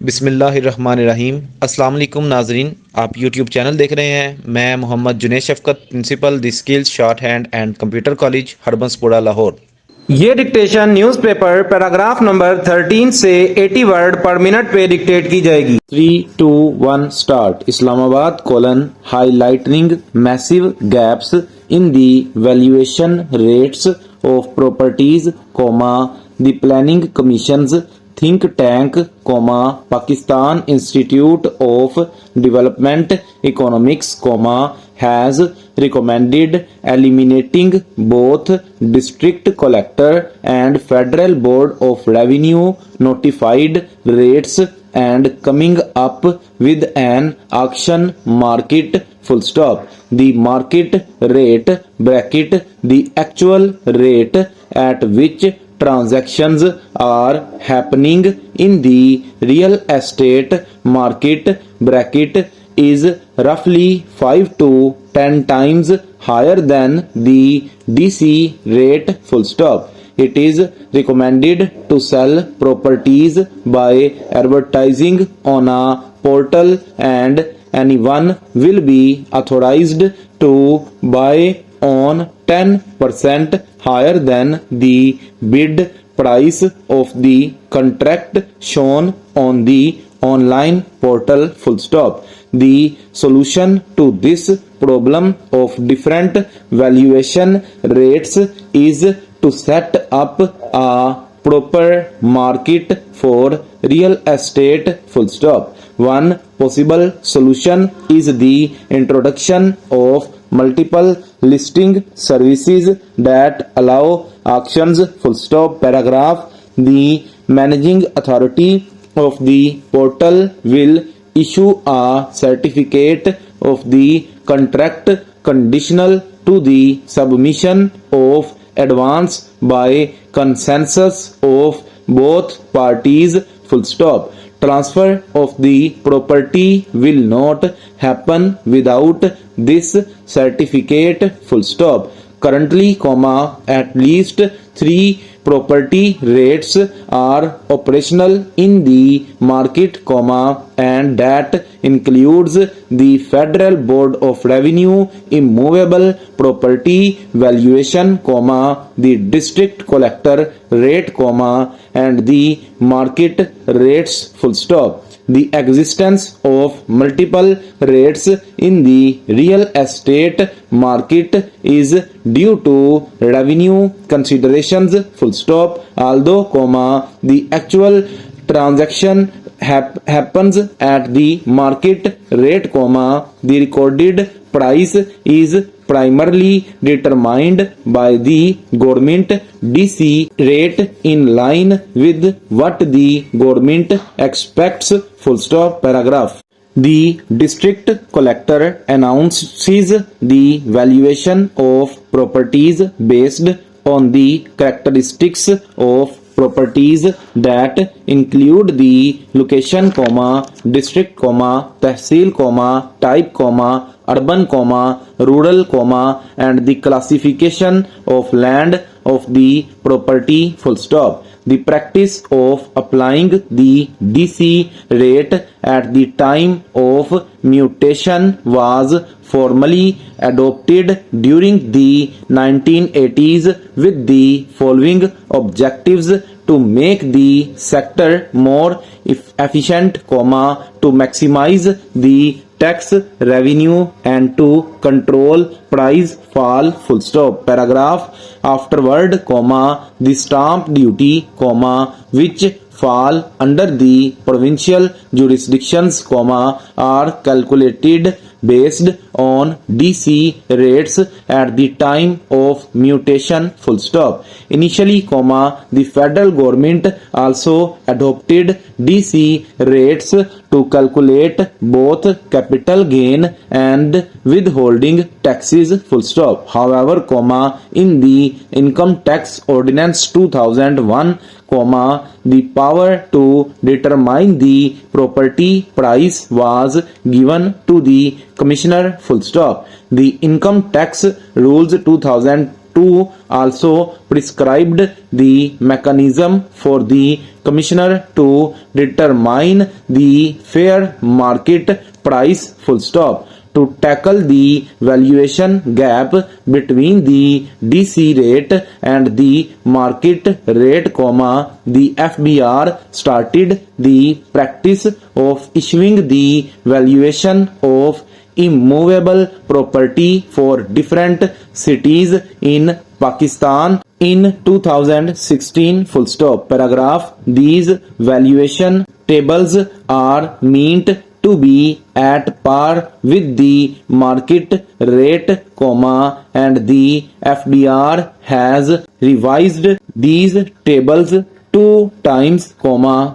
बिस्मिल्लाहिर्रहमानिर्रहीम। अस्सलाम वालेकुम नाजरीन, आप यूट्यूब चैनल देख रहे हैं। मैं Mohammad Junaid Shafqat, principal the skills shorthand and computer college Harbanspura Lahore. ये डिक्टेशन न्यूज़पेपर पैराग्राफ नंबर 13 से 80 वर्ड पर मिनट पे डिक्टेट की जाएगी। 3, 2, 1 start. Islamabad colon highlighting massive gaps in the valuation rates of properties comma the planning commissions think tank, Pakistan Institute of Development Economics, has recommended eliminating both district collector and federal board of revenue notified rates and coming up with an auction market full stop. The market rate bracket the actual rate at which transactions are happening in the real estate market bracket is roughly 5 to 10 times higher than the DC rate full stop. It is recommended to sell properties by advertising on a portal and anyone will be authorized to buy on 10% higher than the bid price of the contract shown on the online portal full stop. The solution to this problem of different valuation rates is to set up a proper market for real estate full stop. One possible solution is the introduction of multiple listing services that allow auctions full stop. Paragraph. The managing authority of the portal will issue a certificate of the contract conditional to the submission of advance by consensus of both parties full stop. Transfer of the property will not happen without this certificate full stop. Currently, at least 3 property rates are operational in the market, and that includes the Federal Board of Revenue immovable property valuation, the district collector rate, and the market rates full stop. The existence of multiple rates in the real estate market is due to revenue considerations full stop. Although, the actual transaction happens at the market rate, the recorded price is primarily determined by the government DC rate in line with what the government expects full stop. Paragraph. The district collector announces the valuation of properties based on the characteristics of properties that include the location, district, tehsil, type, urban, rural, and the classification of land of the property full stop. The practice of applying the DC rate at the time of mutation was formally adopted during the 1980s with the following objectives: to make the sector more efficient, to maximize the tax revenue, and to control price fall full stop. Paragraph. Afterward, the stamp duty, which fall under the provincial jurisdictions, are calculated based on DC rates at the time of mutation full stop. Initially, the federal government also adopted DC rates to calculate both capital gain and withholding taxes full stop. However, in the Income Tax Ordinance 2001, the power to determine the property price was given to the commissioner full stop. The Income Tax Rules 2000 2 also prescribed the mechanism for the commissioner to determine the fair market price full stop. To tackle the valuation gap between the DC rate and the market rate, the FBR started the practice of issuing the valuation of immovable property for different cities in Pakistan in 2016 full stop. Paragraph. These valuation tables are meant to be at par with the market rate, and the FBR has revised these tables 2 times,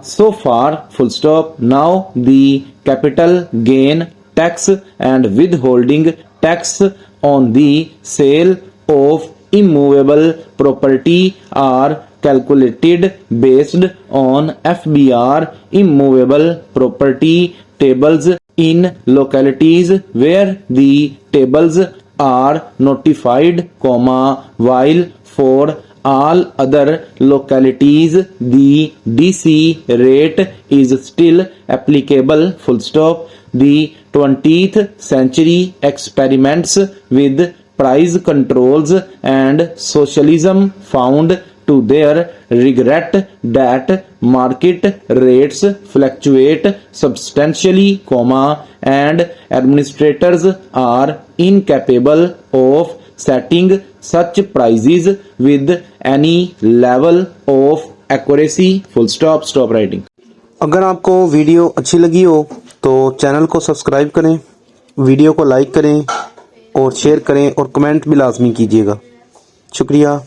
so far full stop. Now the capital gain tax and withholding tax on the sale of immovable property are calculated based on FBR immovable property tables in localities where the tables are notified, while for all other localities the DC rate is still applicable full stop. The 20th century experiments with price controls and socialism found to their regret that market rates fluctuate substantially, and administrators are incapable of setting such prices with any level of accuracy full stop. Stop writing. अगर आपको video अच्छी लगी हो तो channel को subscribe करें, video को like करें और शेयर करें और कमेंट भी लाजमी कीजिएगा। शुक्रिया।